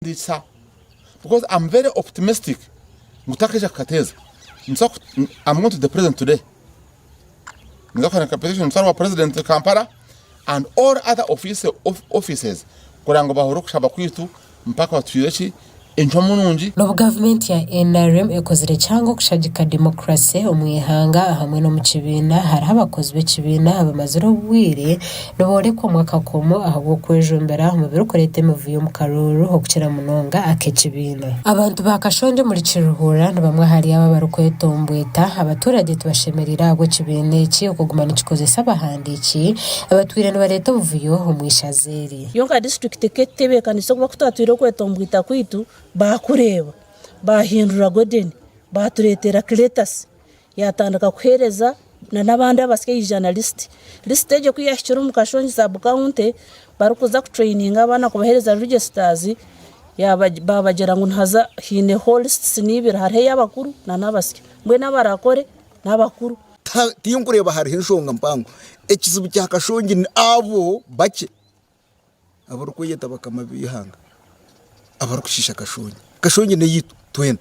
Because I'm very optimistic. I'm going to the president today. I'm President Kampala and all other offices. Lobo government ya NRM ekozere cyangwa kushagika demokrasi omwihanga hamwe no mu kibina hari abakozi b'ekibina abamaziro bwire nobore ko mwaka komo ahubwo kwejombera mu birukorete muvuye mu karuru okukira munonga akekibina abantu bakashonje muri kiruhura nabamwe hari aba barukwetombueta abaturage tubashemerera abo kibina iki okugumana ikikozesa abahandiki abatwire no bareta buvuyo omwishazeri yonka district ketebe kanisa kuba kutatwire kwetombueta kwitu bakureba bahindura godeni baturetera Cletus yatandaka kuhereza na nabandi abasike journalist list eje kuyashira mu kashonji sub county barukuza ku training abana kubahereza registers babagera ngo ntaza hine hosts nibira hari y'abakuru na nabasike mwe nabarakore nabakuru tiyunkureba hari hinshonga mpango ekizibu cya kashonji abo bake abarukuyeta bakamabihanga abarukushisha kashonji ne yitu twena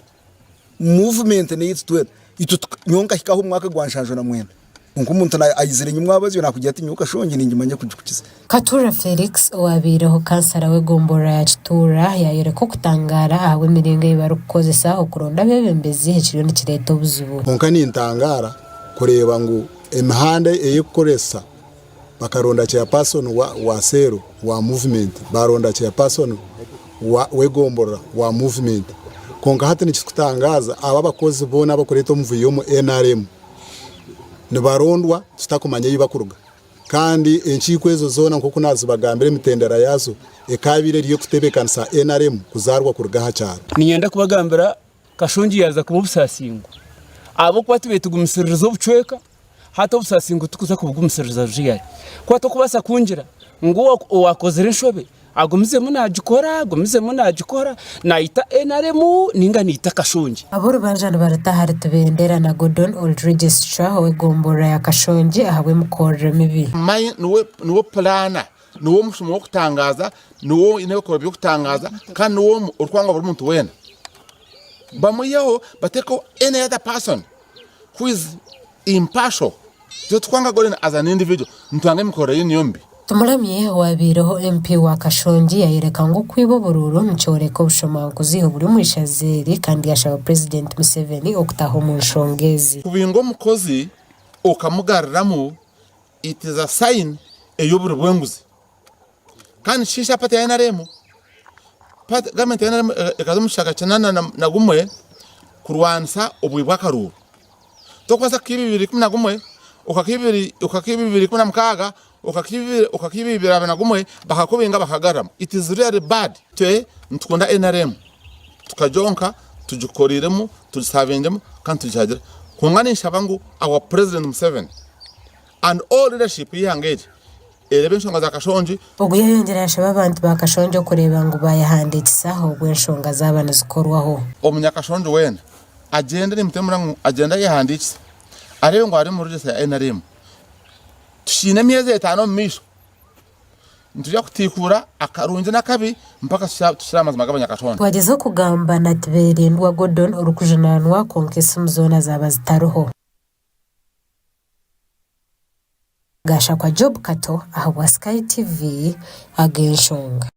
movement ne yitu twena itu nyonga hikaho mwaka gwanshajo na mwena ngo umuntu ayizire nyumwa abazi nakugira ati nyuka kashonji ninjimanye kujikukiza Katura Felix owabireho kansara we Gombora ya Kitura yayereko kutangara ahawe mirenge barukozesa okuronda bebembezi hekiriyo nikireto buzubu konka ni ntangara kureba ngo emihanda eyekoresa bakaronda cya person wa sero wa movement baronda cya person we Gombora wa movement konka hati nikikutangaza aba bakozi bona bakoreta muvuyo mu NRM ne barondwa tutakumanya yibakuruga kandi enchikwezo zona nko kunazi bagambire mitendera yazo ekabire riyo kutebekanisa NRM kuzarwa kurugaha cyane niyenda kubagambira kashonji yaza kubusasingo abo kwati betugumisirizo bucweka hata ubusasingo tukuza kubugumisiriza jiyari kwato kubasa kunjira ngo wakozere nshobe agumize munajikora naita NRM ninga nita kashonji aburu banjana baratahari tubendera na Gordon Old Registrar we Gombora ya kashonji ahawe mukore mibi mai nuwo plana nuwo mushumo wo kutangaza nuwo ineko byo kutangaza kandi nuwo urkwanga buri muntu wena bamuyeho bateko any other person who is impartial jo twanga Gordon as an individual ntwange mukore yombi tumuramye wabireho MP wa kashonji yayereka ngo kwiboboruro mcyoreko bushoma kuziho buri mwishazeri kandi yashaba President Museveni okutaho mu nshongezi kubingo mukozi okamugariramu it is a sign eyoburu bwenguzi kandi shisha pata NRM pata government NRM ekazomushaka chanana na gumwe kurwansa obwibwa karuru tokwasa kibibiri kumna gumwe ukakibibiri kuna mkaga ukakibibira abana gumwe bakakubinga bakagarama it is really bad twe ntukunda NRM tukajonka tujikoriremo tujisavendemo kandi tujagira kunganisha bangu our President Museveni and all leadership yihangeje erebenshonga za kashonji ubwo yongera yashaba abantu bakashonje kureba ngo bayahanditsaho gwenshonga zabana zikorwaho omunyakashonje wena agenda ni mutemura agenda yahanditse arebe ngo ari mu register ya NRM tushine myeze 5 misho ntujya kutikura akarunje nakabi mpaka tushiramaza magabanya kashonje wageze kugamba na tberendwa Gordon urukujananwa konkesa muzona zaba zitaruho gasha kwa Job Kato aha Sky TV agenshonga